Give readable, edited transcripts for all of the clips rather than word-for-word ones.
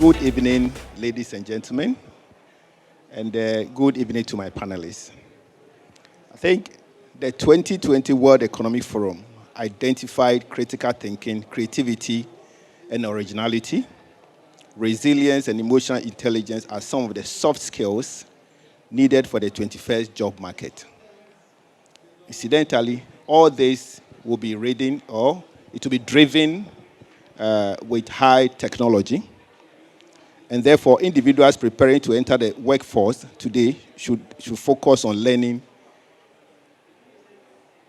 Good evening, ladies and gentlemen, and good evening to my panelists. I think the 2020 World Economic Forum identified critical thinking, creativity, and originality, resilience, and emotional intelligence as some of the soft skills needed for the 21st job market. Incidentally, all this will be reading or it will be driven with high technology. And therefore, individuals preparing to enter the workforce today should focus on learning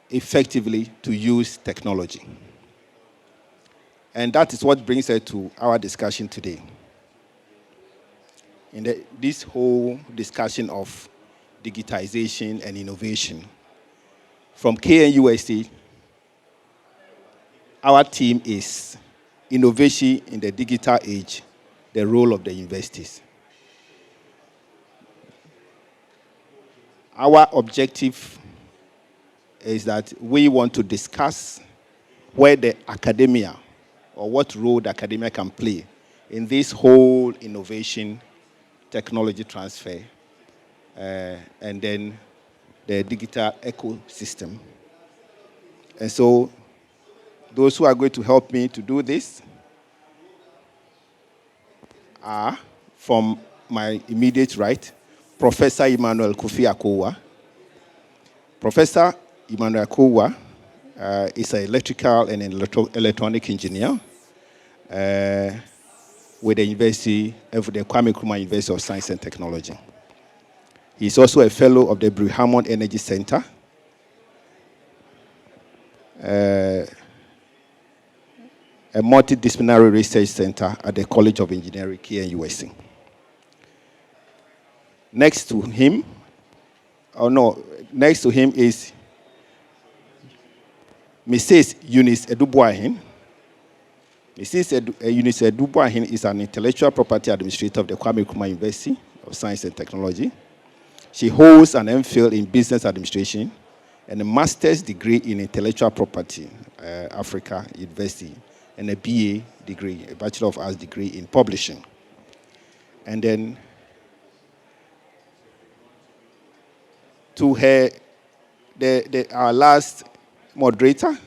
effectively to use technology. And that is what brings us to our discussion today. In this whole discussion of digitization and innovation, from KNUST, our theme is Innovation in the Digital Age, the role of the universities. Our objective is that we want to discuss where the academia or what role the academia can play in this whole innovation, technology transfer, and then the digital ecosystem. And so those who are going to help me to do this are, from my immediate right, Professor Emmanuel Akwoa. Professor Emmanuel Akwoa is an electrical and electronic engineer with the Kwame Nkrumah University of Science and Technology. He is also a fellow of the Boahen Energy Center, a multidisciplinary research center at the College of Engineering, KNUST. Next to him is Mrs. Eunice Boahen. Mrs. Eunice Boahen is an intellectual property administrator of the Kwame Nkrumah University of Science and Technology. She holds an MPhil in Business Administration and a master's degree in Intellectual Property, Africa University, and a BA degree, a Bachelor of Arts degree in Publishing. And then to her, our last moderator,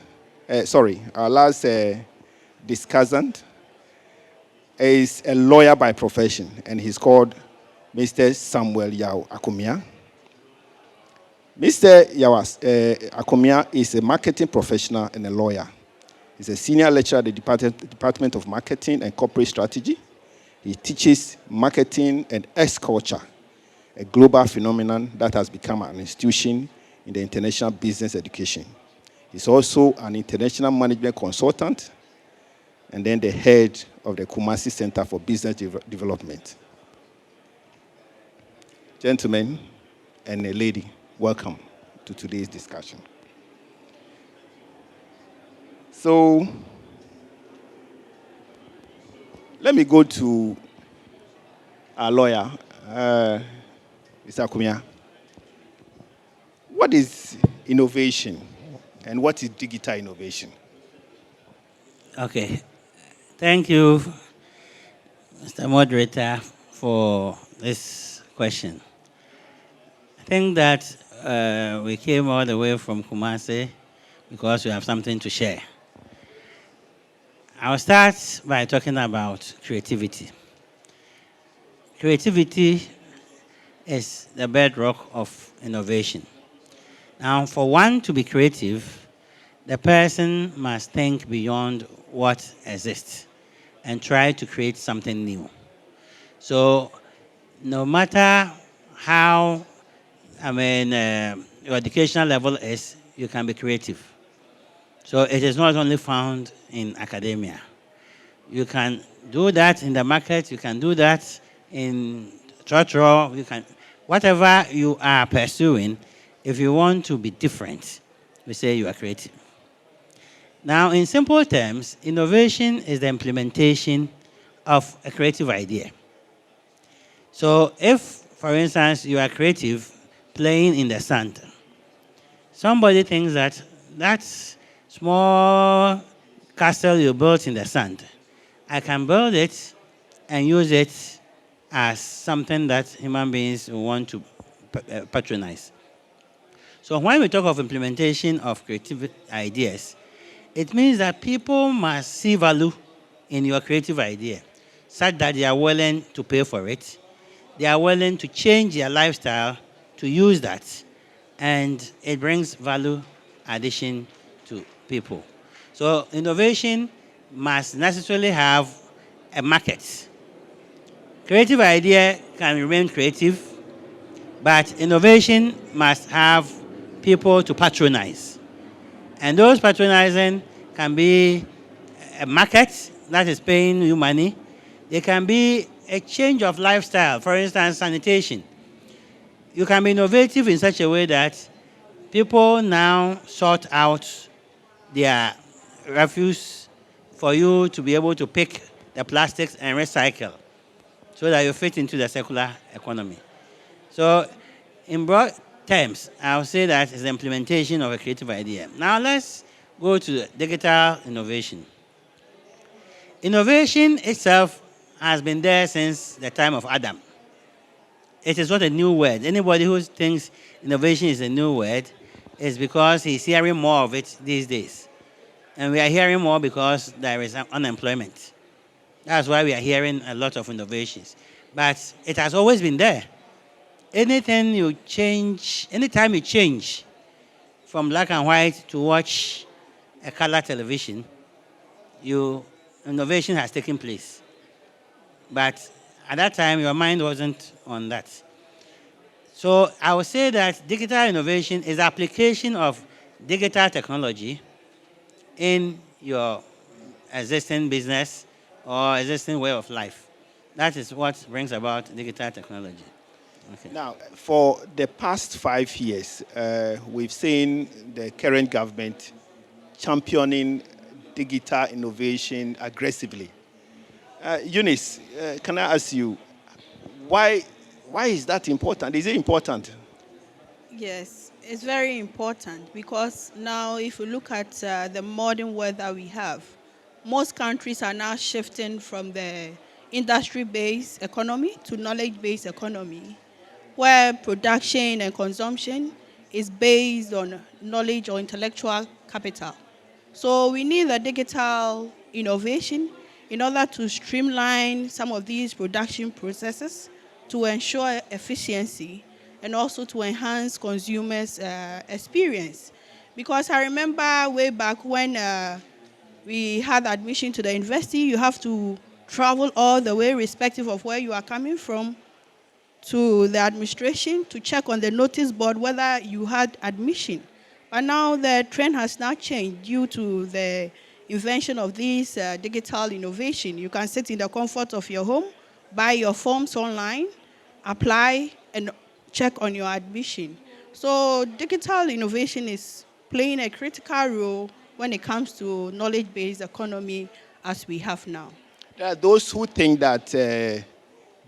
our last discussant is a lawyer by profession, and he's called Mr. Samuel Yao Akomea. Mr. Akomea is a marketing professional and a lawyer. He's a senior lecturer at the Department of Marketing and Corporate Strategy. He teaches marketing and X-culture, a global phenomenon that has become an institution in the international business education. He's also an international management consultant and then the head of the Kumasi Center for Business Development. Gentlemen and a lady, welcome to today's discussion. So, let me go to our lawyer, Mr. Akomea. What is innovation and what is digital innovation? Okay. Thank you, Mr. Moderator, for this question. I think that we came all the way from Kumasi because we have something to share. I'll start by talking about creativity. Creativity is the bedrock of innovation. Now, for one to be creative, the person must think beyond what exists and try to create something new. So, no matter how, your educational level is, you can be creative. So it is not only found in academia. You can do that in the market, you can do that in church, you can, whatever you are pursuing, if you want to be different, we say you are creative. Now, in simple terms, innovation is the implementation of a creative idea. So if, for instance, you are creative playing in the sand, somebody thinks that that's small castle you built in the sand, I can build it and use it as something that human beings want to patronize. So when we talk of implementation of creative ideas, it means that people must see value in your creative idea, such that they are willing to pay for it. They are willing to change their lifestyle to use that, and it brings value addition to people. So innovation must necessarily have a market. Creative idea can remain creative, but innovation must have people to patronize. And those patronizing can be a market that is paying you money. It can be a change of lifestyle, for instance, sanitation. You can be innovative in such a way that people now sort out their refuse for you to be able to pick the plastics and recycle so that you fit into the circular economy. So in broad terms, I'll say that it's the implementation of a creative idea. Now let's go to digital innovation. Innovation itself has been there since the time of Adam. It is not a new word. Anybody who thinks innovation is a new word is because he's hearing more of it these days. And we are hearing more because there is unemployment. That's why we are hearing a lot of innovations. But it has always been there. Anything you change, anytime you change from black and white to watch a color television, innovation has taken place. But at that time, your mind wasn't on that. So I would say that digital innovation is application of digital technology in your existing business or existing way of life. That is what brings about digital technology. Okay. Now, for the past 5 years, we've seen the current government championing digital innovation aggressively. Eunice, can I ask you, why is that important? Is it important? Yes, it's very important because now if you look at the modern world that we have, most countries are now shifting from the industry-based economy to knowledge-based economy, where production and consumption is based on knowledge or intellectual capital. So we need a digital innovation in order to streamline some of these production processes to ensure efficiency and also to enhance consumers' experience. Because I remember way back when we had admission to the university, you have to travel all the way, irrespective of where you are coming from, to the administration to check on the notice board whether you had admission. But now the trend has now changed due to the invention of this digital innovation. You can sit in the comfort of your home, buy your forms online, apply, and check on your admission. So digital innovation is playing a critical role when it comes to knowledge-based economy as we have now. There are those who think that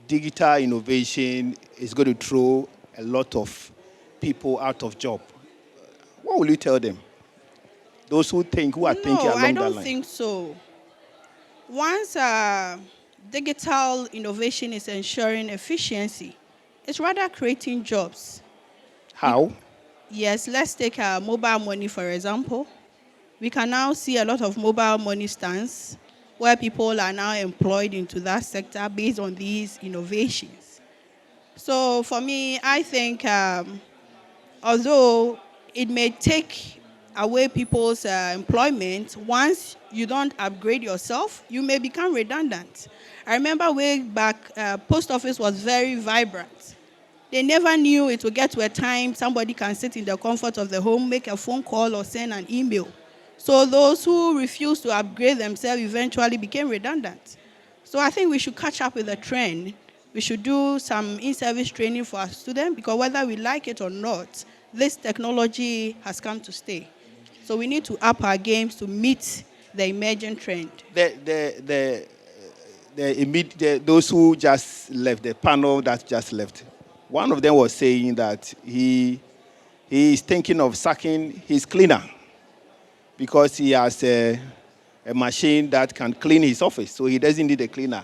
digital innovation is going to throw a lot of people out of job. What will you tell them? Those who are thinking along that line. No, I don't think so. Once digital innovation is ensuring efficiency, it's rather creating jobs. How? Yes, let's take mobile money, for example. We can now see a lot of mobile money stands where people are now employed into that sector based on these innovations. So for me, I think although it may take away people's employment, once you don't upgrade yourself, you may become redundant. I remember way back, post office was very vibrant. They never knew it would get to a time somebody can sit in the comfort of the home, make a phone call or send an email. So those who refused to upgrade themselves eventually became redundant. So I think we should catch up with the trend. We should do some in-service training for our students because whether we like it or not, this technology has come to stay. So we need to up our games to meet the emerging trend. Those who just left, the panel that just left, one of them was saying that he is thinking of sacking his cleaner because he has a machine that can clean his office, so he doesn't need a cleaner.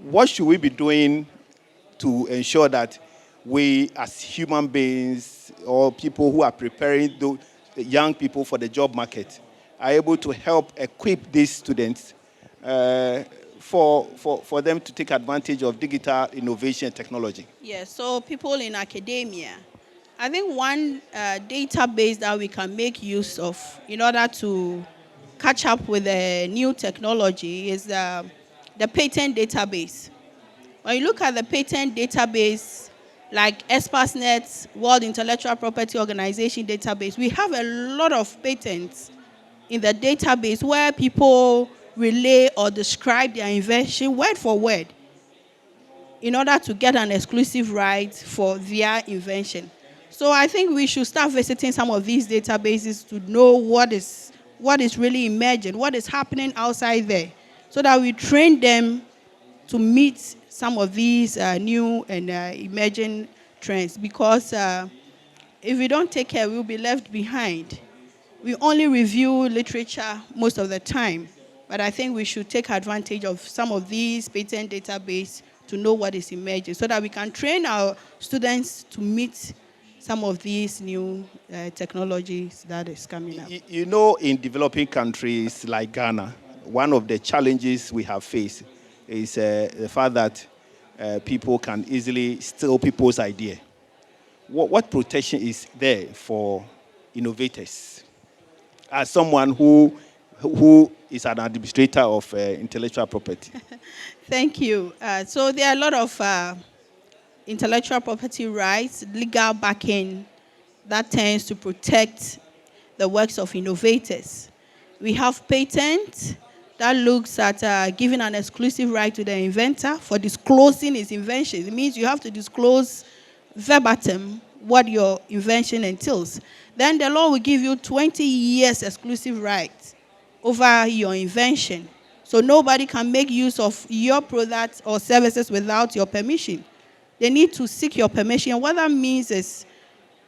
what should we be doing to ensure that we, as human beings or people who are preparing the young people for the job market, are able to help equip these students for them to take advantage of digital innovation and technology? Yes, so people in academia, I think one database that we can make use of in order to catch up with the new technology is the patent database. When you look at the patent database, like ESPASNet's World Intellectual Property Organization database, we have a lot of patents in the database where people relay or describe their invention word for word in order to get an exclusive right for their invention. So I think we should start visiting some of these databases to know what is really emerging, what is happening outside there, so that we train them to meet some of these new and emerging trends. Because if we don't take care, we'll be left behind. We only review literature most of the time, but I think we should take advantage of some of these patent databases to know what is emerging, so that we can train our students to meet some of these new technologies that is coming up. You know, in developing countries like Ghana, one of the challenges we have faced is the fact that people can easily steal people's idea. What protection is there for innovators? As someone who is an administrator of intellectual property. Thank you. So there are a lot of intellectual property rights, legal backing that tends to protect the works of innovators. We have patents that looks at giving an exclusive right to the inventor for disclosing his invention. It means you have to disclose verbatim what your invention entails. Then the law will give you 20 years exclusive right over your invention. So nobody can make use of your products or services without your permission. They need to seek your permission. What that means is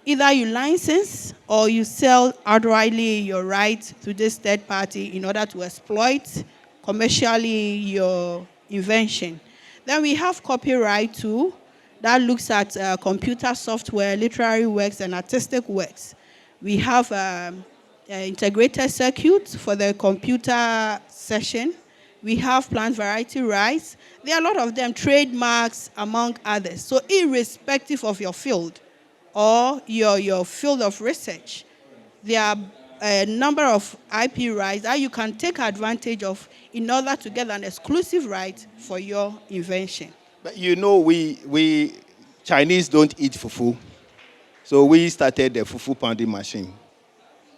either you license or you sell outrightly your right to this third party in order to exploit commercially your invention. Then we have copyright too, that looks at computer software, literary works, and artistic works. We have integrated circuits for the computer session. We have plant variety rights. There are a lot of them, trademarks, among others. So irrespective of your field or your field of research, there are a number of IP rights that you can take advantage of in order to get an exclusive right for your invention. But you know, we Chinese don't eat fufu. So we started the fufu pounding machine.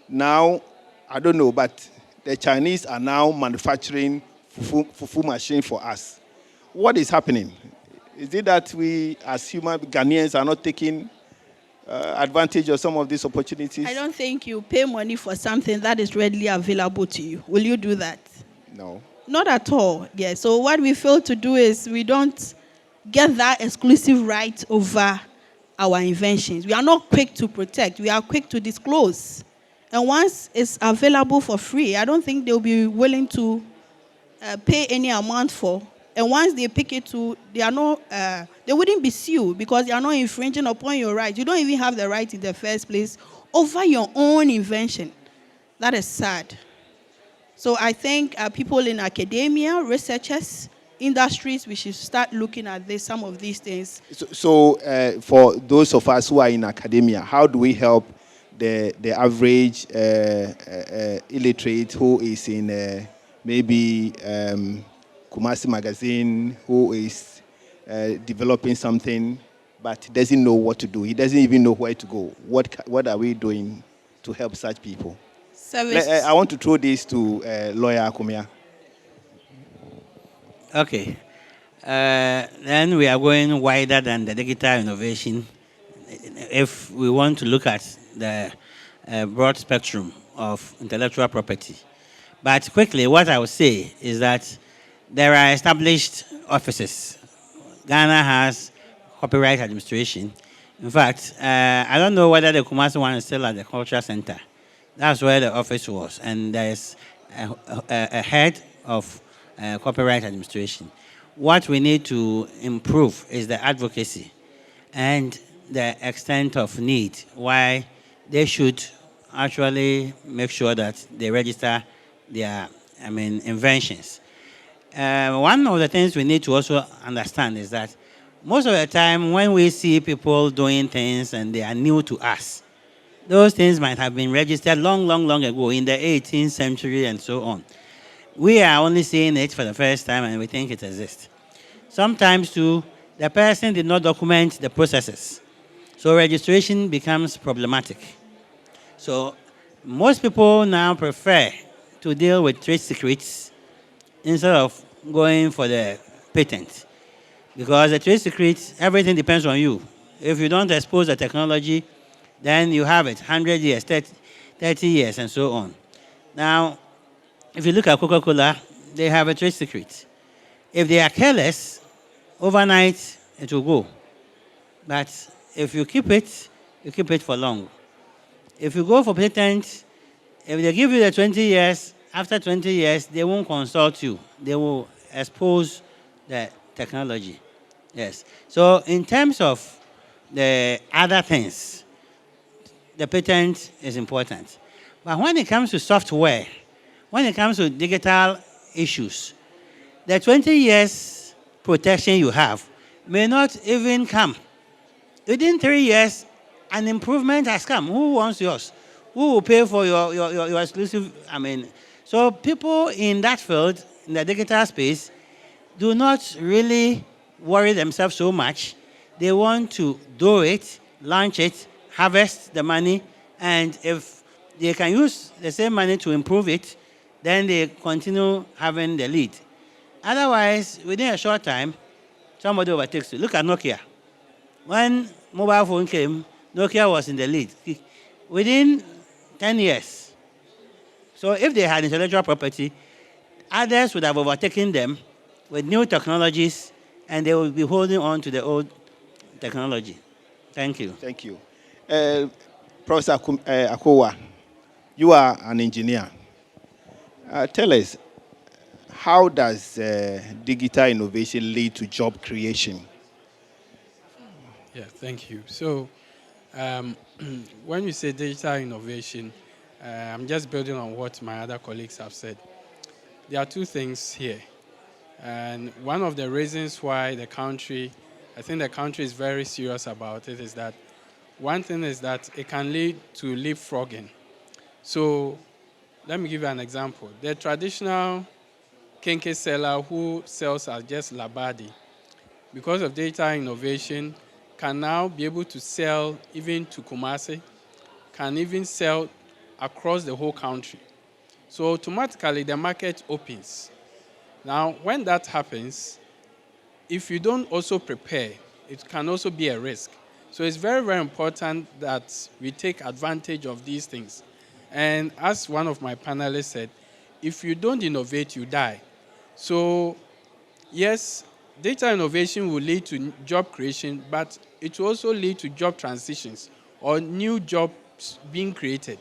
Now, I don't know, but the Chinese are now manufacturing fufu machine for us. What is happening? Is it that we, as human Ghanaians, are not taking advantage of some of these opportunities? I don't think you pay money for something that is readily available to you. Will you do that? No. Not at all. Yeah. So what we fail to do is we don't get that exclusive right over our inventions. We are not quick to protect. We are quick to disclose. And once it's available for free, I don't think they'll be willing to pay any amount for. And once they pick it to, they wouldn't be sued because they are not infringing upon your rights. You don't even have the right in the first place over your own invention. That is sad. So I think people in academia, researchers, industries, we should start looking at some of these things. So for those of us who are in academia, how do we help the average illiterate who is in maybe Kumasi magazine, who is developing something but doesn't know what to do? He doesn't even know where to go. What are we doing to help such people? I want to throw this to lawyer Akomea. Okay. Then we are going wider than the digital innovation if we want to look at the broad spectrum of intellectual property. But quickly, what I would say is that there are established offices. Ghana has copyright administration. In fact, I don't know whether the Kumasi one is still at the cultural center. That's where the office was. And there's a head of copyright administration. what we need to improve is the advocacy and the extent of need, why they should actually make sure that they register their, inventions. One of the things we need to also understand is that most of the time when we see people doing things and they are new to us, those things might have been registered long, long, long ago in the 18th century and so on. We are only seeing it for the first time and we think it exists. Sometimes too, the person did not document the processes. So registration becomes problematic. So most people now prefer to deal with trade secrets instead of going for the patent. Because the trade secrets, everything depends on you. If you don't expose the technology, then you have it, 100 years, 30 years, and so on. Now, if you look at Coca-Cola, they have a trade secret. If they are careless, overnight it will go. But if you keep it for long. If you go for patent, if they give you the 20 years, after 20 years, they won't consult you. They will expose the technology. Yes. So in terms of the other things, the patent is important. But when it comes to software, when it comes to digital issues, the 20 years protection you have may not even come. Within 3 years, an improvement has come. Who wants yours? Who will pay for your exclusive? So people in that field, in the digital space, do not really worry themselves so much. They want to do it, launch it, harvest the money, and if they can use the same money to improve it, then they continue having the lead. Otherwise, within a short time, somebody overtakes you. Look at Nokia. When mobile phone came, Nokia was in the lead within 10 years. So if they had intellectual property, others would have overtaken them with new technologies, and they will be holding on to the old technology. Thank you. Thank you. Professor Akwoa, you are an engineer. Tell us, how does digital innovation lead to job creation? Yeah, thank you. So when you say digital innovation, I'm just building on what my other colleagues have said. There are two things here. And one of the reasons why I think the country is very serious about it is that one thing is that it can lead to leapfrogging. So let me give you an example. The traditional kinky seller who sells as just labadi, because of data innovation, can now be able to sell even to Kumasi, can even sell across the whole country. So automatically the market opens. Now, when that happens, if you don't also prepare, it can also be a risk. So it's very, very important that we take advantage of these things. And as one of my panelists said, if you don't innovate, you die. So yes, data innovation will lead to job creation, but it will also lead to job transitions or new jobs being created.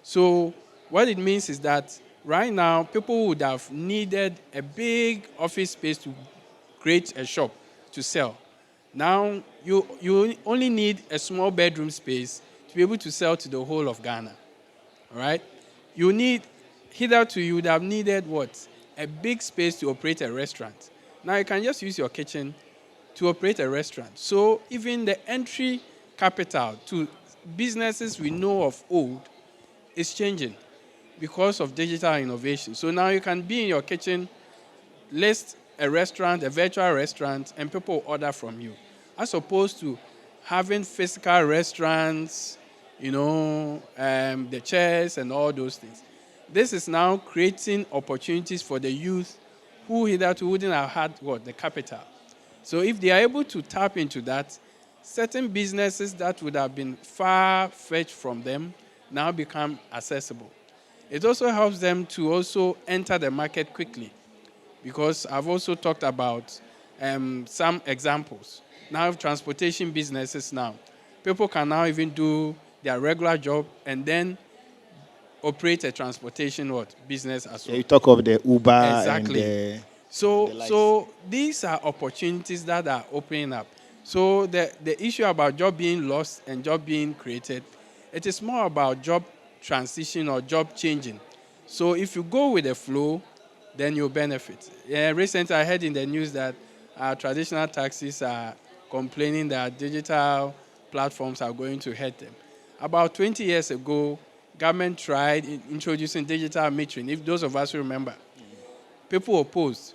So what it means is that right now, people would have needed a big office space to create a shop to sell. Now, you only need a small bedroom space to be able to sell to the whole of Ghana. All right? Hitherto, you would have needed what? A big space to operate a restaurant. Now, you can just use your kitchen to operate a restaurant. So even the entry capital to businesses we know of old is changing because of digital innovation. So now you can be in your kitchen, list a restaurant, a virtual restaurant, and people order from you. As opposed to having physical restaurants, the chairs and all those things. This is now creating opportunities for the youth who hitherto wouldn't have had the capital. So if they are able to tap into that, certain businesses that would have been far-fetched from them now become accessible. It also helps them to also enter the market quickly, because I've also talked about some examples. Now, transportation businesses now. People can now even do their regular job and then operate a transportation business as well. You talk of the Uber exactly. and So these are opportunities that are opening up. So the issue about job being lost and job being created, it is more about job transition or job changing. So if you go with the flow, then you'll benefit. Recently, I heard in the news that traditional taxis are complaining that digital platforms are going to hurt them. About 20 years ago, government tried introducing digital metering, if those of us who remember. People opposed.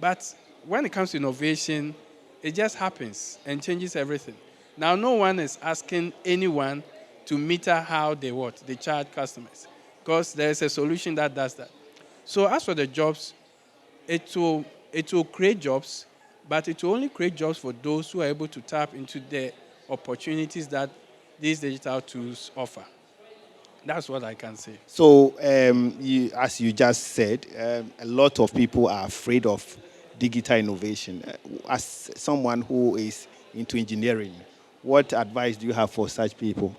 But when it comes to innovation, it just happens and changes everything. Now, no one is asking anyone to meter how they charge customers, because there is a solution that does that. So as for the jobs, it will create jobs, but it will only create jobs for those who are able to tap into the opportunities that these digital tools offer. That's what I can say. So, as you just said, a lot of people are afraid of digital innovation. As someone who is into engineering, what advice do you have for such people?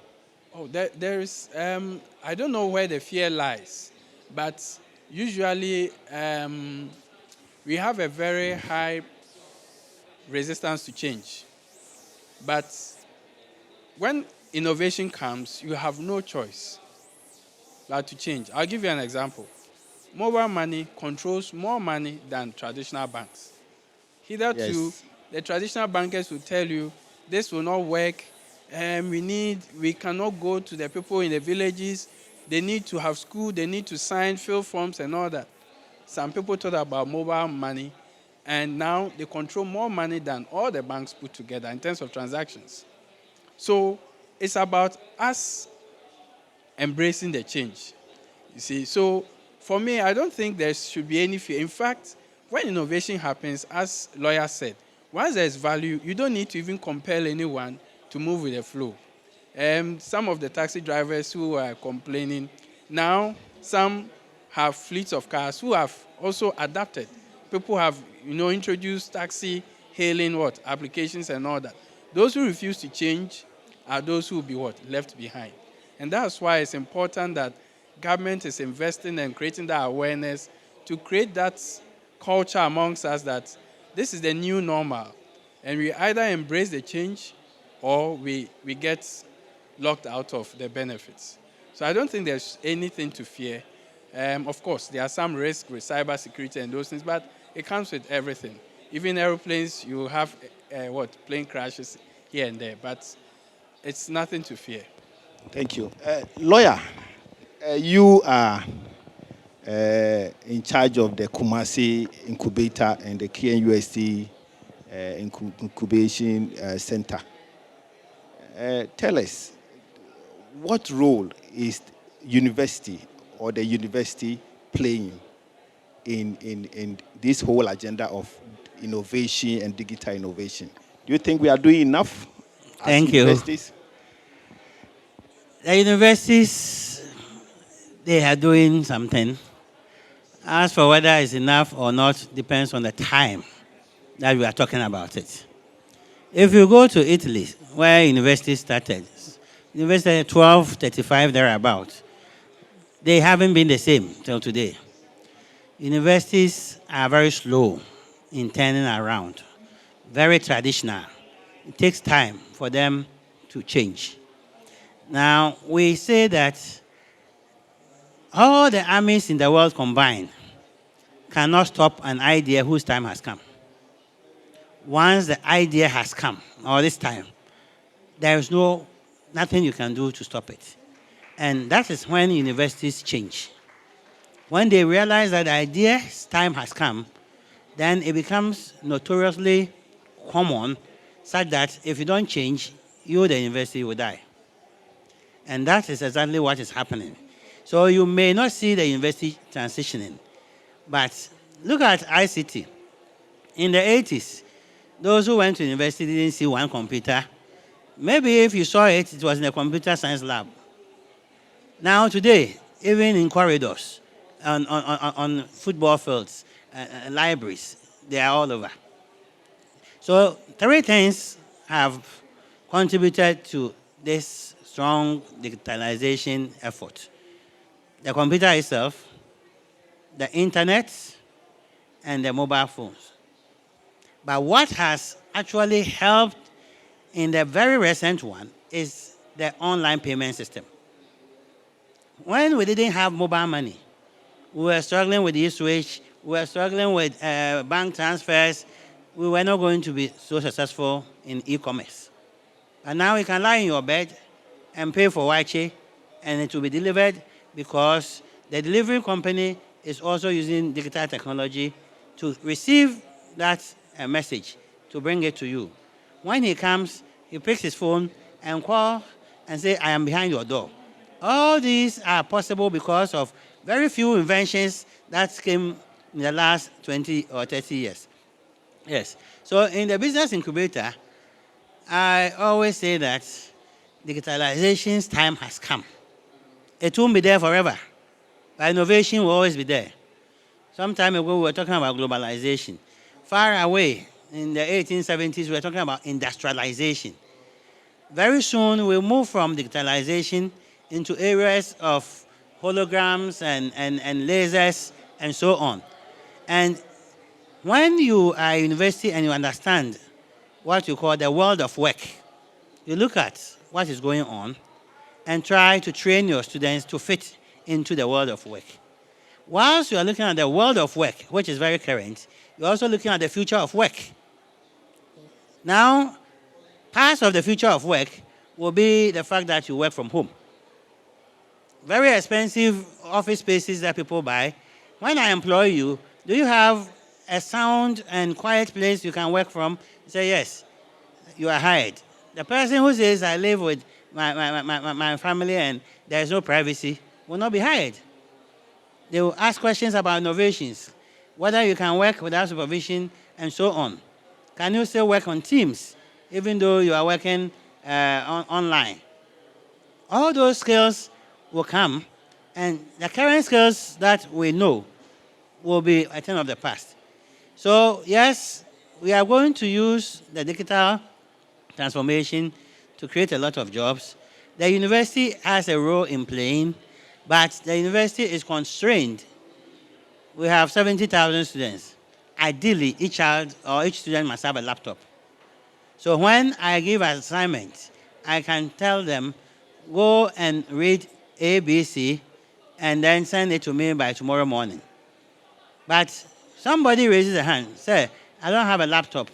Oh, there is, I don't know where the fear lies, but usually we have a very high resistance to change. But when innovation comes, you have no choice but to change. I'll give you an example. Mobile money controls more money than traditional banks. Hitherto, Yes. the traditional bankers will tell you this will not work. We cannot go to the people in the villages. They need to have school. They need to sign, fill forms, and all that. Some people thought about mobile money, and now they control more money than all the banks put together in terms of transactions. So it's about us embracing the change. You see, so for me, I don't think there should be any fear. In fact, when innovation happens, as lawyer said, once there's value, you don't need to even compel anyone to move with the flow. Some of the taxi drivers who are complaining, now some have fleets of cars who have also adapted. People have, introduced taxi hailing applications and all that. Those who refuse to change are those who will be left behind. And that's why it's important that government is investing and creating that awareness to create that culture amongst us that this is the new normal. And we either embrace the change or we get locked out of the benefits. So I don't think there's anything to fear. Of course, there are some risks with cybersecurity and those things, but it comes with everything. Even airplanes, you have plane crashes here and there, but it's nothing to fear. Thank you. Lawyer, you are in charge of the Kumasi Incubator and the KNUST Incubation Center. Tell us, what role is university or the university playing in this whole agenda of innovation and digital innovation? Do you think we are doing enough as Thank you. universities? The universities, they are doing something. As for whether it's enough or not, depends on the time that we are talking about it. If you go to Italy, where university started, university 1235 thereabout, they haven't been the same till today. Universities are very slow in turning around, very traditional. It takes time for them to change. Now, we say that all the armies in the world combined cannot stop an idea whose time has come. Once the idea has come, or this time, there is nothing you can do to stop it. And that is when universities change. When they realize that the idea's time has come, then it becomes notoriously common, such that if you don't change, you, the university, will die. And that is exactly what is happening. So you may not see the university transitioning, but look at ICT. In the 80s, those who went to university didn't see one computer. Maybe if you saw it, it was in a computer science lab. Now today, even in corridors, on football fields, libraries, they are all over. So 3 things have contributed to this strong digitalization effort: the computer itself, the internet, and the mobile phones. But what has actually helped in the very recent one is the online payment system. When we didn't have mobile money, we were struggling with e-switch, we were struggling with bank transfers, we were not going to be so successful in e-commerce. And now you can lie in your bed and pay for wache, and it will be delivered because the delivery company is also using digital technology to receive that message, to bring it to you. When he comes, he picks his phone and calls and says, I am behind your door. All these are possible because of very few inventions that came in the last 20 or 30 years. Yes. So in the business incubator, I always say that digitalization's time has come. It won't be there forever, but innovation will always be there. Some time ago, we were talking about globalization. Far away, in the 1870s, we were talking about industrialization. Very soon, we'll move from digitalization into areas of holograms and lasers and so on. And when you are at university and you understand what you call the world of work, you look at what is going on and try to train your students to fit into the world of work. Whilst you are looking at the world of work, which is very current, you're also looking at the future of work. Now, part of the future of work will be the fact that you work from home. Very expensive office spaces that people buy. When I employ you, do you have a sound and quiet place you can work from? You say, yes, you are hired. The person who says, I live with my family and there is no privacy, will not be hired. They will ask questions about innovations, whether you can work without supervision and so on. Can you still work on Teams, even though you are working online? All those skills will come, and the current skills that we know will be a thing of the past. So yes, we are going to use the digital transformation to create a lot of jobs. The university has a role in playing, but the university is constrained. We have 70,000 students. Ideally, each child or each student must have a laptop. So when I give an assignment, I can tell them, go and read ABC and then send it to me by tomorrow morning. But somebody raises a hand, say, I don't have a laptop.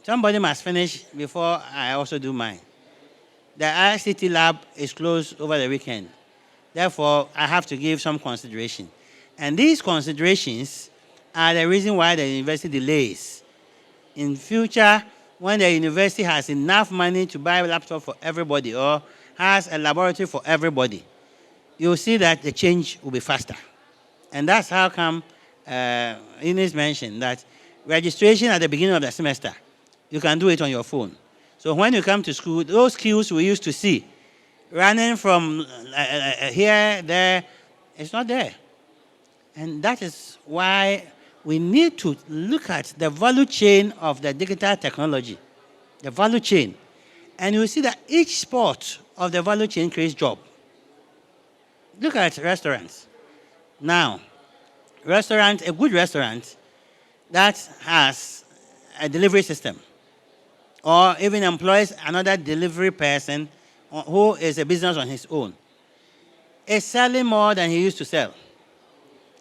Somebody must finish before I also do mine. The ICT lab is closed over the weekend. Therefore, I have to give some consideration. And these considerations are the reason why the university delays. In future, when the university has enough money to buy a laptop for everybody or has a laboratory for everybody, you'll see that the change will be faster. And that's how come Eunice mentioned that registration at the beginning of the semester, you can do it on your phone. So when you come to school, those queues we used to see, running from here, there, it's not there. And that is why we need to look at the value chain of the digital technology, the value chain. And you see that each spot of the value chain creates job. Look at restaurants. Now, a good restaurant that has a delivery system or even employs another delivery person who is a business on his own is selling more than he used to sell.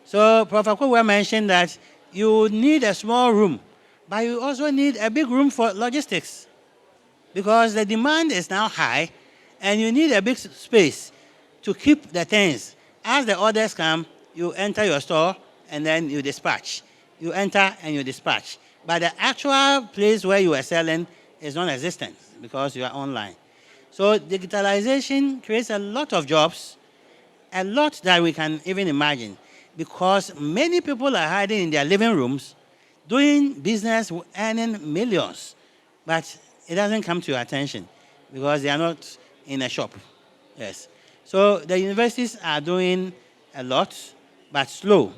So Prof. Akwoa mentioned that you need a small room, but you also need a big room for logistics because the demand is now high and you need a big space to keep the things. As the orders come, you enter your store and then you dispatch. You enter and you dispatch. But the actual place where you are selling is non-existent because you are online. So digitalization creates a lot of jobs, a lot that we can even imagine, because many people are hiding in their living rooms, doing business, earning millions, but it doesn't come to your attention because they are not in a shop. Yes. So the universities are doing a lot, but slow.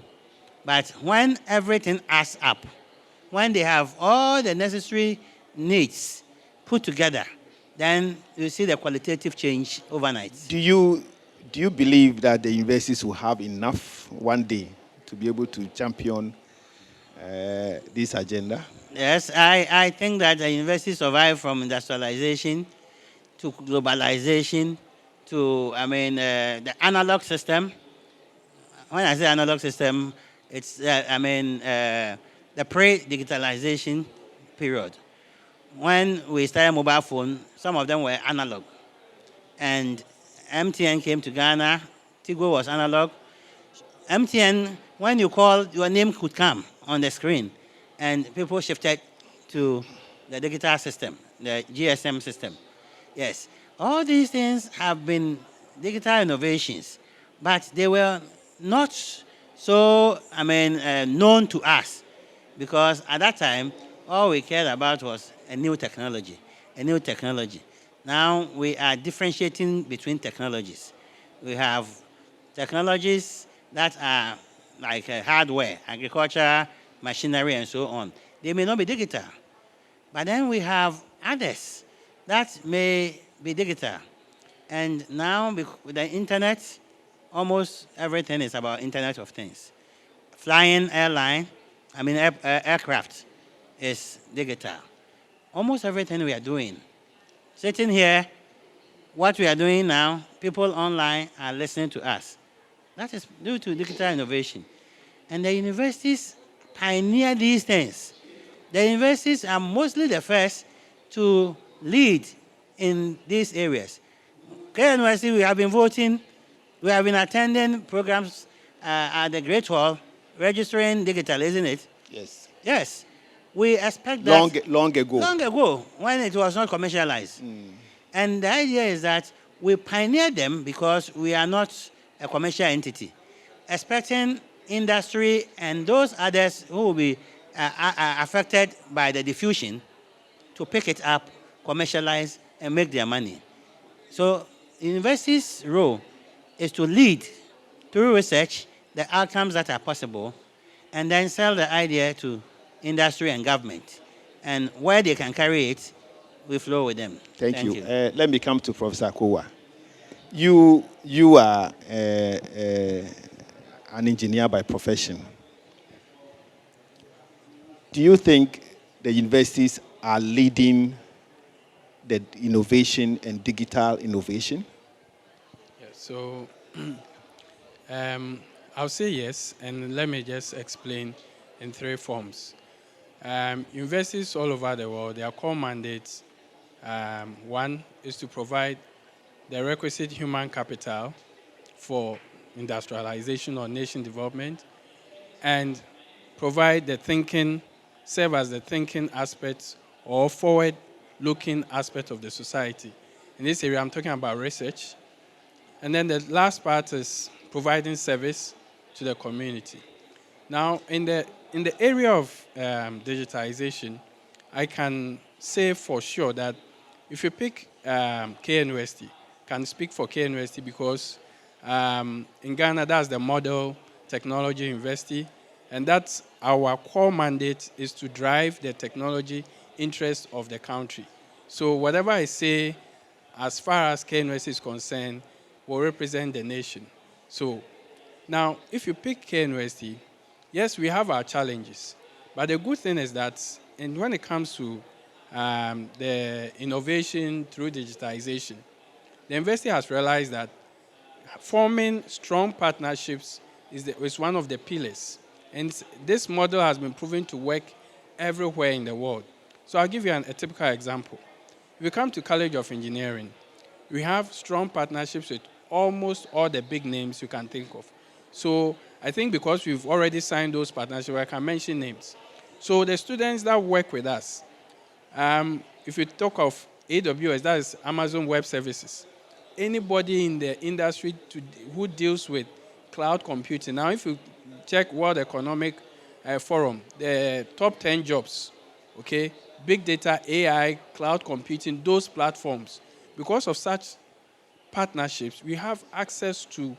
But when everything adds up, when they have all the necessary needs put together, then you see the qualitative change overnight. Do you believe that the universities will have enough one day to be able to champion this agenda? Yes, I think that the university survived from industrialization to globalization to, the analog system. When I say analog system, it's, the pre-digitalization period. When we started mobile phone, some of them were analog. And MTN came to Ghana, Tigo was analog. MTN, when you called, your name could come on the screen. And people shifted to the digital system, the GSM system. Yes, all these things have been digital innovations, but they were not so, known to us, because at that time, all we cared about was a new technology, a new technology. Now we are differentiating between technologies. We have technologies that are like hardware, agriculture, machinery, and so on. They may not be digital, but then we have others that may be digital. And now with the internet, almost everything is about Internet of Things. Flying aircraft is digital. Almost everything we are doing. Sitting here, what we are doing now, people online are listening to us. That is due to digital innovation. And the universities pioneer these things. The universities are mostly the first to lead in these areas. KNUST, we have been voting, we have been attending programs at the Great Hall, registering digital, isn't it? Yes. Yes. We expect that long ago. Long ago, when it was not commercialized. And the idea is that we pioneer them because we are not a commercial entity, expecting industry and those others who will be affected by the diffusion to pick it up, commercialize, and make their money. So universities' role is to lead through research the outcomes that are possible, and then sell the idea to industry and government. And where they can carry it, we flow with them. Thank you. Let me come to Professor Akwoa. You are an engineer by profession. Do you think the universities are leading the innovation and digital innovation? Yeah, so I'll say yes, and let me just explain in three forms. Universities all over the world, their core mandates, one is to provide the requisite human capital for industrialization or nation development, and provide the thinking, serve as the thinking aspect or forward-looking aspect of the society. In this area, I'm talking about research. And then the last part is providing service to the community. Now, in the area of digitization, I can say for sure that if you pick KNUST, can speak for KNUST because in Ghana, that's the model technology university, and that's our core mandate is to drive the technology interest of the country. So whatever I say, as far as KNUST is concerned, will represent the nation. So now, if you pick KNUST, yes, we have our challenges, but the good thing is that, and when it comes to the innovation through digitization, the university has realized that forming strong partnerships is one of the pillars. And this model has been proven to work everywhere in the world. So I'll give you a typical example. If you come to College of Engineering, we have strong partnerships with almost all the big names you can think of. So I think because we've already signed those partnerships, I can mention names. So the students that work with us, if you talk of AWS, that is Amazon Web Services, anybody in the industry who deals with cloud computing. Now, if you check World Economic Forum, the top 10 jobs, okay, big data, AI, cloud computing, those platforms, because of such partnerships, we have access to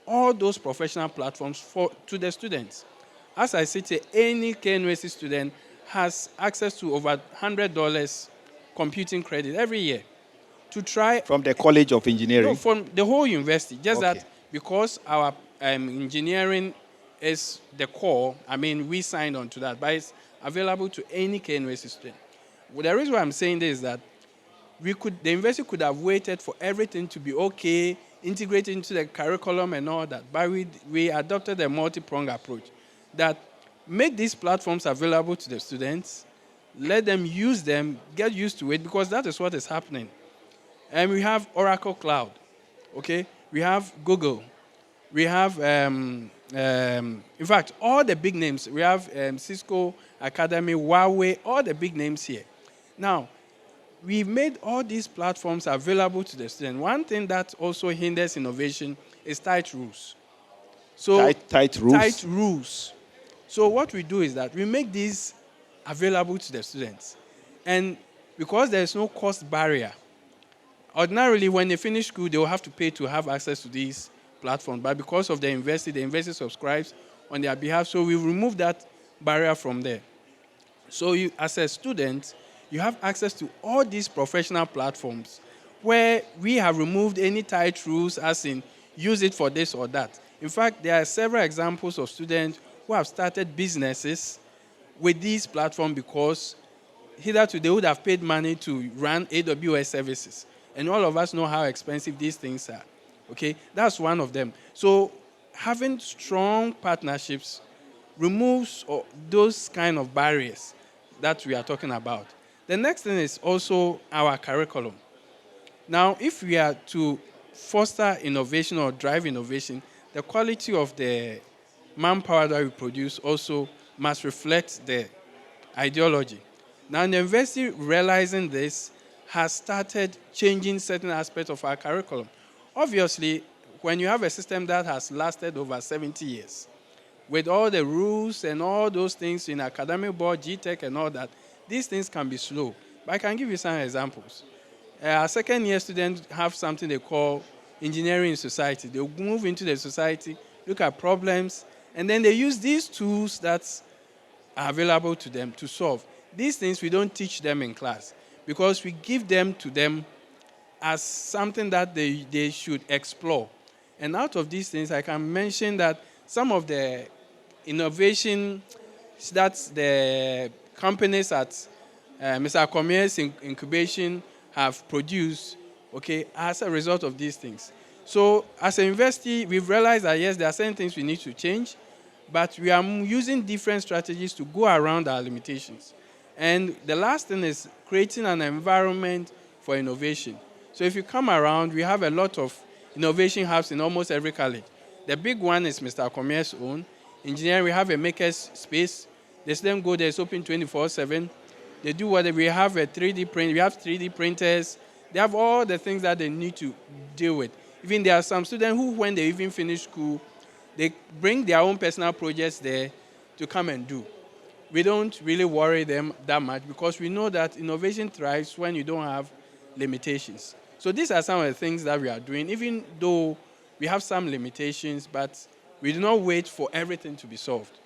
all those professional platforms to the students. As I said, any KNUST student has access to over $100 computing credit every year to try. From the College of Engineering? No, from the whole university. Just Okay. that because our engineering is the core. I mean, we signed on to that, but it's available to any KNUST student. Well, the reason why I'm saying this is that the university could have waited for everything to be okay, integrated into the curriculum and all that, but we adopted a multi-pronged approach that make these platforms available to the students, let them use them, get used to it, because that is what is happening. And we have Oracle Cloud, okay? We have Google. We have, in fact, all the big names. We have Cisco, Academy, Huawei, all the big names here. Now, we've made all these platforms available to the student. One thing that also hinders innovation is tight rules. So Tight rules? Tight rules. So what we do is that we make these available to the students. And because there is no cost barrier, ordinarily when they finish school, they will have to pay to have access to these platforms. But because of the university subscribes on their behalf, so we remove that barrier from there. So you, as a student, you have access to all these professional platforms where we have removed any tight rules as in use it for this or that. In fact, there are several examples of students who have started businesses with these platforms because hitherto they would have paid money to run AWS services. And all of us know how expensive these things are. Okay, that's one of them. So having strong partnerships removes those kind of barriers that we are talking about. The next thing is also our curriculum. Now, if we are to foster innovation or drive innovation, the quality of the manpower that we produce also must reflect the ideology. Now, the university, realizing this, has started changing certain aspects of our curriculum. Obviously, when you have a system that has lasted over 70 years, with all the rules and all those things in academic board, GTech and all that, these things can be slow. But I can give you some examples. Our second year students have something they call engineering in society. They move into the society, look at problems, and then they use these tools that are available to them to solve. These things we don't teach them in class because we give them to them as something that they should explore. And out of these things, I can mention that some of the innovation that the companies at Mr. Akomea's incubation have produced, okay, as a result of these things. So as a university, we've realized that, yes, there are certain things we need to change, but we are using different strategies to go around our limitations. And the last thing is creating an environment for innovation. So if you come around, we have a lot of innovation hubs in almost every college. The big one is Mr. Akomea's own. Engineering, we have a maker's space. The students go there, it's open 24/7. They do what we have a 3D print. We have 3D printers. They have all the things that they need to deal with. Even there are some students who, when they even finish school, they bring their own personal projects there to come and do. We don't really worry them that much because we know that innovation thrives when you don't have limitations. So these are some of the things that we are doing, even though we have some limitations, but we do not wait for everything to be solved.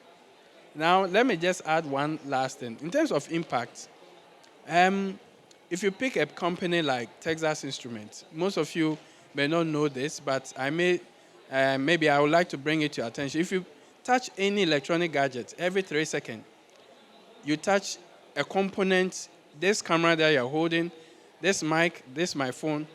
Now, let me just add one last thing. In terms of impact, if you pick a company like Texas Instruments, most of you may not know this, but maybe I would like to bring it to your attention. If you touch any electronic gadget every 3 seconds, you touch a component, this camera that you're holding, this mic, this my phone,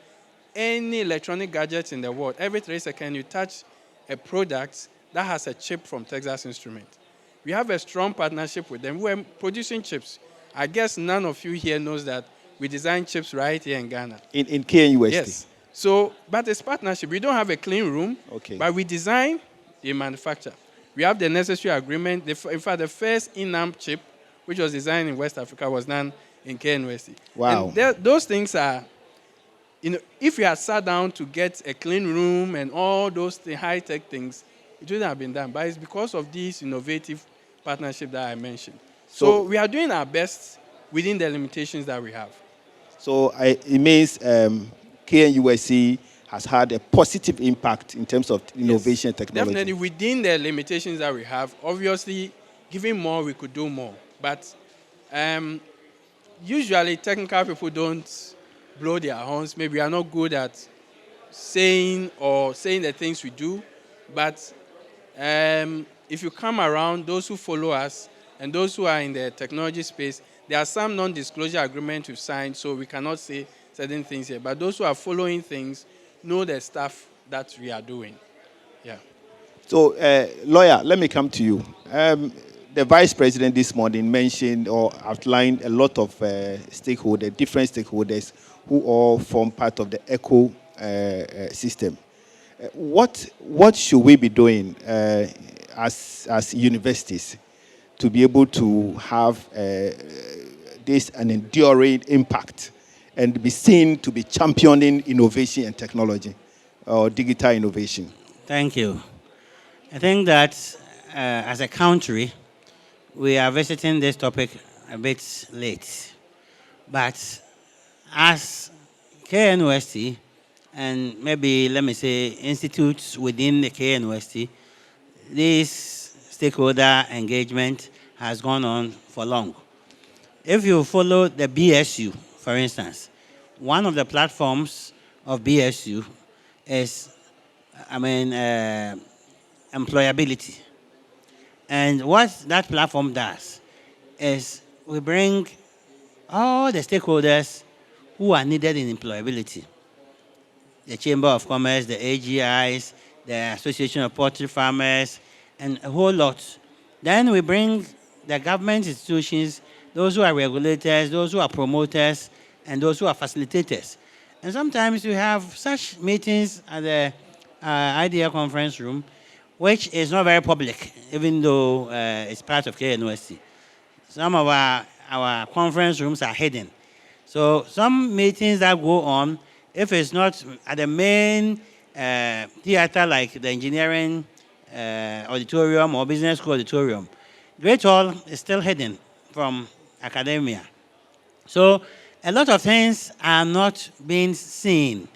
any electronic gadget in the world, every 3 seconds you touch a product that has a chip from Texas Instruments. We have a strong partnership with them. We're producing chips. I guess none of you here knows that we design chips right here in Ghana. In KNUST? Yes. So, but it's partnership. We don't have a clean room, okay, but we design, they manufacture. We have the necessary agreement. In fact, the first in-AMP chip, which was designed in West Africa, was done in KNUST. Wow. And those things are, if you had sat down to get a clean room and all those high-tech things, it wouldn't have been done. But it's because of these innovative partnership that I mentioned. So we are doing our best within the limitations that we have. So it means KNUST has had a positive impact in terms of innovation, yes, technology. Definitely within the limitations that we have. Obviously, giving more, we could do more. But usually technical people don't blow their horns. Maybe we are not good at saying the things we do. But if you come around, those who follow us and those who are in the technology space, there are some non-disclosure agreements we've signed, so we cannot say certain things here. But those who are following things know the stuff that we are doing. Yeah. So, lawyer, let me come to you. The vice president this morning mentioned or outlined a lot of stakeholders, different stakeholders who all form part of the ECHO system. What should we be doing as universities to be able to have this an enduring impact and be seen to be championing innovation and technology or digital innovation? Thank you. I think that as a country, we are visiting this topic a bit late. But as KNUST, and maybe, let me say, institutes within the KNUST, this stakeholder engagement has gone on for long. If you follow the BSU, for instance, one of the platforms of BSU is, employability. And what that platform does is we bring all the stakeholders who are needed in employability. The Chamber of Commerce, the AGIs, the Association of Poultry Farmers, and a whole lot. Then we bring the government institutions, those who are regulators, those who are promoters, and those who are facilitators. And sometimes we have such meetings at the IDEA conference room, which is not very public, even though it's part of KNUST. Some of our conference rooms are hidden. So some meetings that go on, if it's not at the main theater like the engineering auditorium or business school auditorium, Great Hall is still hidden from academia. So a lot of things are not being seen,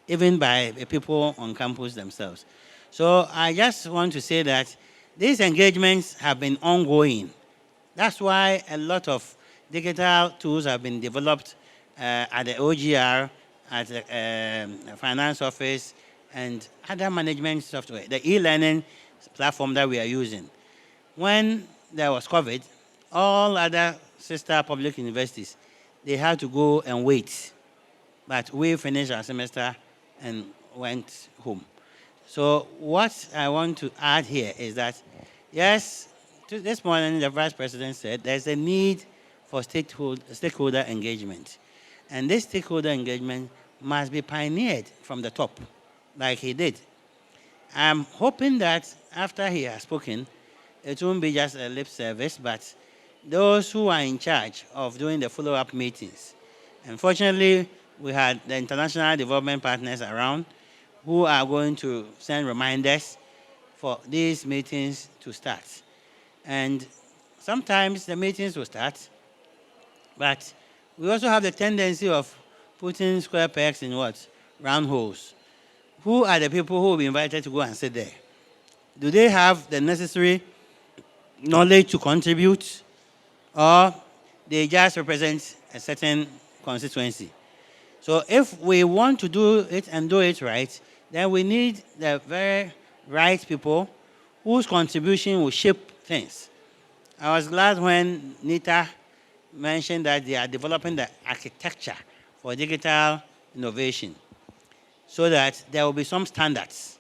even by the people on campus themselves. So I just want to say that these engagements have been ongoing. That's why a lot of digital tools have been developed at the OGR, at the finance office, and other management software, the e-learning platform that we are using. When there was COVID, all other sister public universities, they had to go and wait. But we finished our semester and went home. So what I want to add here is that, yes, this morning the Vice President said there's a need for stakeholder engagement. And this stakeholder engagement must be pioneered from the top, like he did. I'm hoping that after he has spoken, it won't be just a lip service, but those who are in charge of doing the follow-up meetings. Unfortunately, we had the international development partners around who are going to send reminders for these meetings to start. And sometimes the meetings will start, but we also have the tendency of putting square pegs in what? Round holes. Who are the people who will be invited to go and sit there? Do they have the necessary knowledge to contribute, or they just represent a certain constituency? So if we want to do it and do it right, then we need the very right people whose contribution will shape things. I was glad when Nita mentioned that they are developing the architecture for digital innovation so that there will be some standards.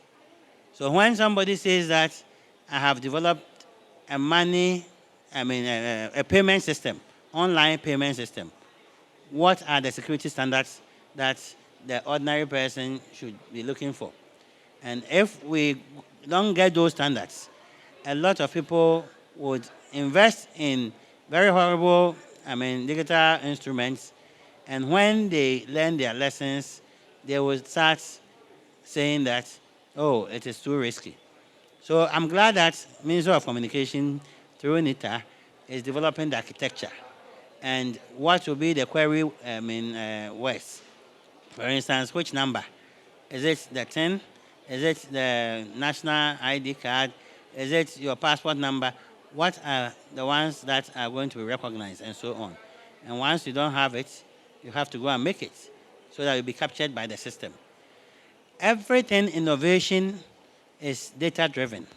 So when somebody says that I have developed a a payment system, online payment system, what are the security standards that the ordinary person should be looking for? And if we don't get those standards, a lot of people would invest in very horrible, digital instruments, and when they learn their lessons, they will start saying that, oh, it is too risky. So I'm glad that Minister of Communication, through NITA, is developing the architecture and what will be the query words. For instance, which number? Is it the 10? Is it the national ID card? Is it your passport number? What are the ones that are going to be recognized and so on? And once you don't have it, you have to go and make it so that you'll be captured by the system. Everything innovation is data-driven.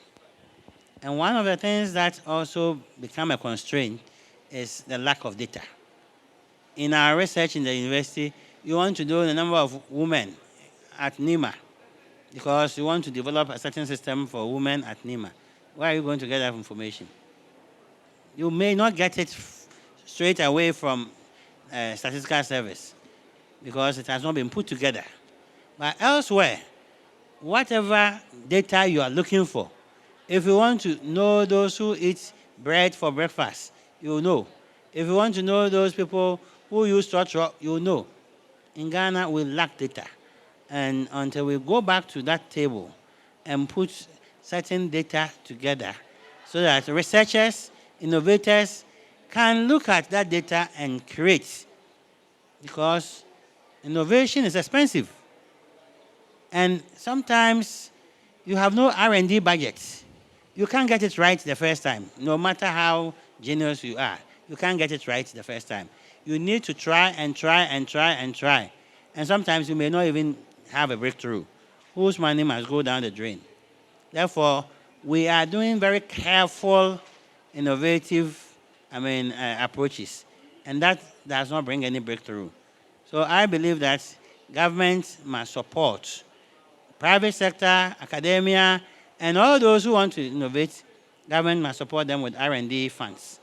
And one of the things that also become a constraint is the lack of data. In our research in the university, you want to know the number of women at NEMA because you want to develop a certain system for women at NEMA. Where are you going to get that information? You may not get it straight away from statistical service because it has not been put together. But elsewhere, whatever data you are looking for, if you want to know those who eat bread for breakfast, you'll know. If you want to know those people who use trotro, you'll know. In Ghana, we lack data. And until we go back to that table and put certain data together so that researchers, innovators can look at that data and create, because innovation is expensive. And sometimes you have no R&D budget. You can't get it right the first time, no matter how genius you are. You can't get it right the first time. You need to try and try and try and try. And sometimes you may not even have a breakthrough, whose money must go down the drain. Therefore, we are doing very careful, innovative, approaches, and that does not bring any breakthrough. So I believe that government must support private sector, academia, and all those who want to innovate. Government must support them with R&D funds.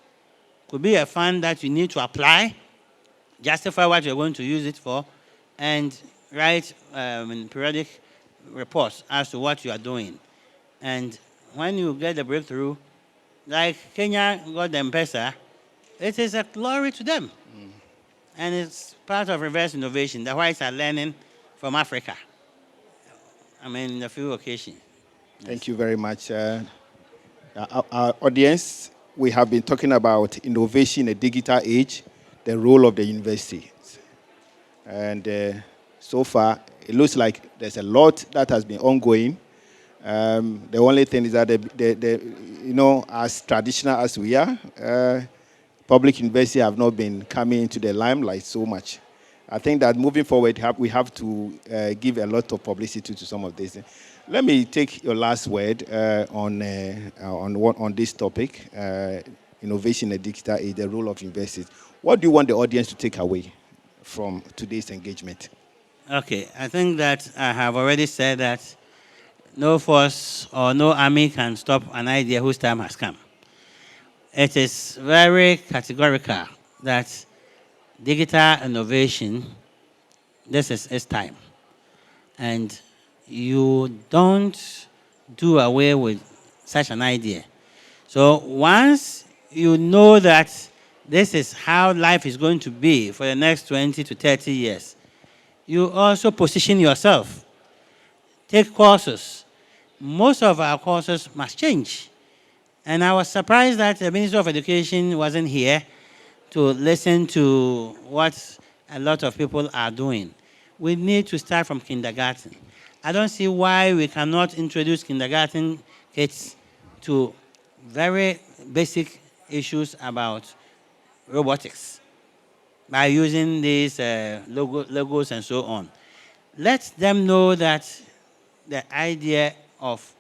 Could be a fund that you need to apply, justify what you're going to use it for, and write periodic reports as to what you are doing. And when you get the breakthrough, like Kenya got the M-Pesa, it is a glory to them. And it's part of reverse innovation. The whites are learning from Africa. In a few occasions. Thank you very much. Our audience, we have been talking about innovation in a digital age, the role of the university. And so far, it looks like there's a lot that has been ongoing. The only thing is that, as traditional as we are, public university have not been coming into the limelight so much. I think that moving forward, we have to give a lot of publicity to some of this. Let me take your last word on this topic, innovation in the digital age, the role of universities. What do you want the audience to take away from today's engagement? Okay, I think that I have already said that no force or no army can stop an idea whose time has come. It is very categorical that digital innovation, this is its time. And you don't do away with such an idea. So once you know that this is how life is going to be for the next 20 to 30 years, you also position yourself. Take courses. Most of our courses must change. And I was surprised that the Minister of Education wasn't here to listen to what a lot of people are doing. We need to start from kindergarten. I don't see why we cannot introduce kindergarten kids to very basic issues about robotics by using these logos and so on. Let them know that the idea of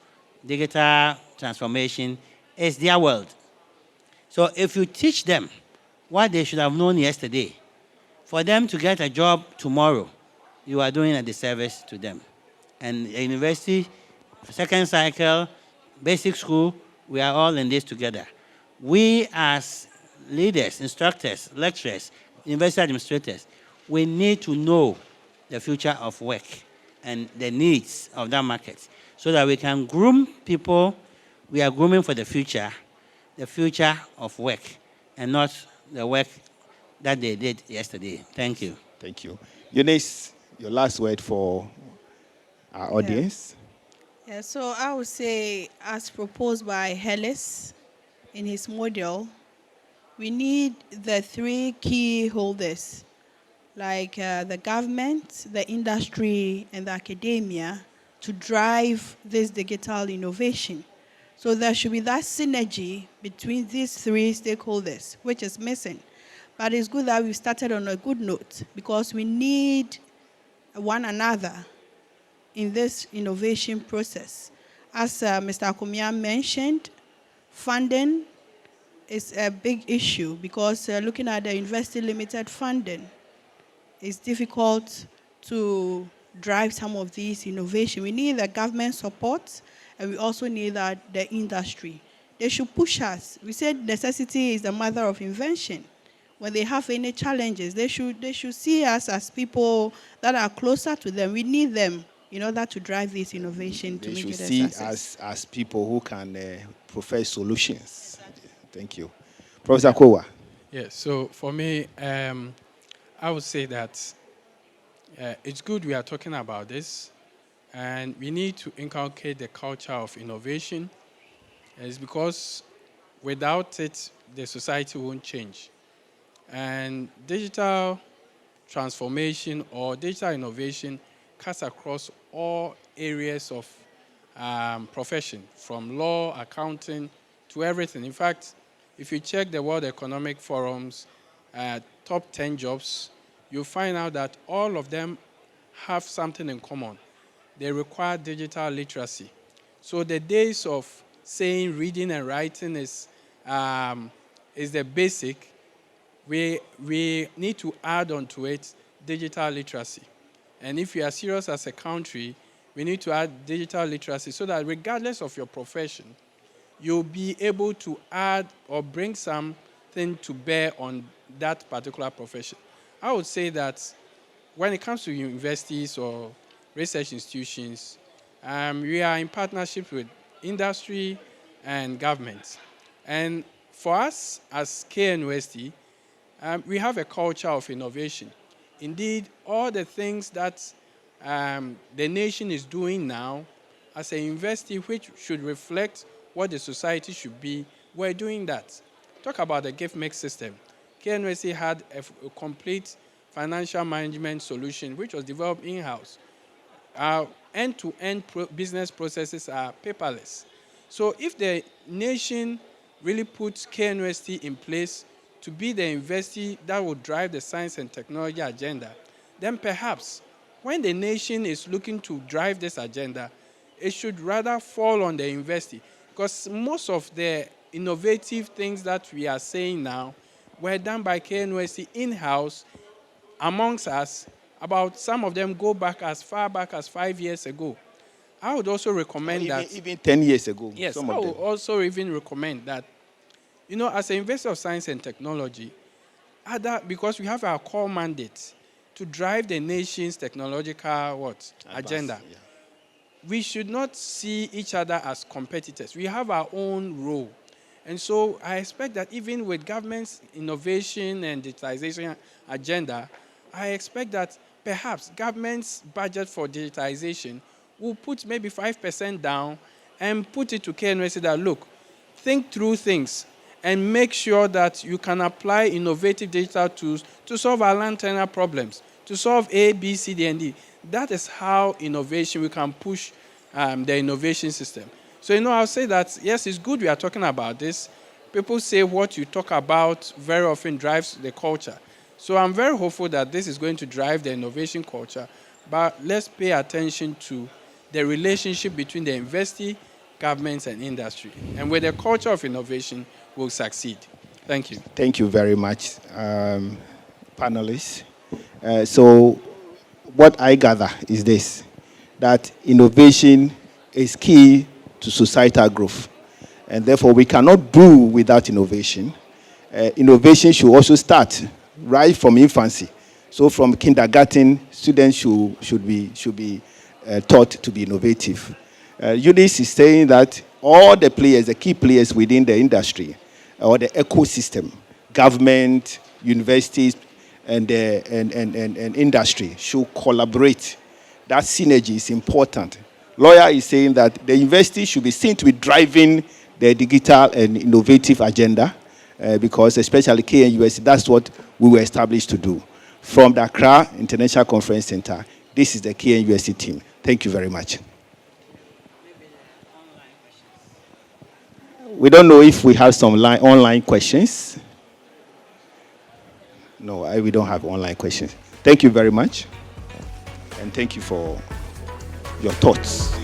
digital transformation is their world. So if you teach them what they should have known yesterday, for them to get a job tomorrow, you are doing a disservice to them. And the university, second cycle, basic school, we are all in this together. We as leaders, instructors, lecturers, university administrators, we need to know the future of work and the needs of that market so that we can groom people. We are grooming for the future of work, and not the work that they did yesterday. Thank you. Thank you. Eunice, your last word for our audience. Yeah, so I would say, as proposed by Hellis in his model, we need the three key holders, like the government, the industry, and the academia, to drive this digital innovation. So there should be that synergy between these three stakeholders, which is missing. But it's good that we've started on a good note, because we need one another in this innovation process. As Mr. Akomea mentioned, funding is a big issue because looking at the university limited funding, it's difficult to drive some of these innovation. We need the government support, and we also need the industry. They should push us. We said necessity is the mother of invention. When they have any challenges, they should see us as people that are closer to them. We need them in order to drive this innovation to They make should it a see success. us as people who can provide solutions. Thank you. Professor Akwoa. Yes, so for me, I would say that it's good we are talking about this, and we need to inculcate the culture of innovation. It's because without it, the society won't change. And digital transformation or digital innovation cuts across all areas of profession, from law, accounting, to everything. In fact, if you check the World Economic Forum's top 10 jobs, you'll find out that all of them have something in common. They require digital literacy. So the days of saying reading and writing is the basic. We need to add on to it digital literacy. And if we are serious as a country, we need to add digital literacy so that regardless of your profession, you'll be able to add or bring something to bear on that particular profession. I would say that when it comes to universities or research institutions, we are in partnership with industry and government. And for us as KNUST, we have a culture of innovation. Indeed, all the things that the nation is doing now as a university which should reflect what the society should be, we're doing that. Talk about the gift mix system. KNUST had a complete financial management solution which was developed in-house. Our end-to-end business processes are paperless. So if the nation really puts KNUST in place to be the university that will drive the science and technology agenda, then perhaps when the nation is looking to drive this agenda, it should rather fall on the university, because most of the innovative things that we are saying now were done by KNUST in-house amongst us. About some of them go back as far back as 5 years ago. I would also recommend Even 10 years ago. Yes, some I of would them. also even recommend that, as a University of Science and Technology, because we have our core mandate to drive the nation's technological agenda. Yeah. We should not see each other as competitors. We have our own role. And so I expect that even with government's innovation and digitization agenda, I expect that perhaps government's budget for digitization will put maybe 5% down and put it to KNUST that, look, think through things and make sure that you can apply innovative digital tools to solve our land-tenure problems, to solve A, B, C, D, and D. That is how innovation, we can push the innovation system. So, I'll say that, yes, it's good we are talking about this. People say what you talk about very often drives the culture. So I'm very hopeful that this is going to drive the innovation culture, but let's pay attention to the relationship between the university, governments, and industry. And with the culture of innovation, we'll succeed. Thank you. Thank you very much, panelists. So what I gather is this, that innovation is key to societal growth. And therefore, we cannot do without innovation. Innovation should also start right from infancy. So from kindergarten, students should be taught to be innovative. Eunice is saying that all the players, the key players within the industry or the ecosystem, government, universities, and industry should collaborate. That synergy is important. Lawyer is saying that the university should be seen to be driving the digital and innovative agenda, because especially KNUST, that's what we were established to do. From the Accra International Conference Center, this is the KNUST team. Thank you very much. We don't know if we have some online questions. No, we don't have online questions. Thank you very much. And thank you for your thoughts.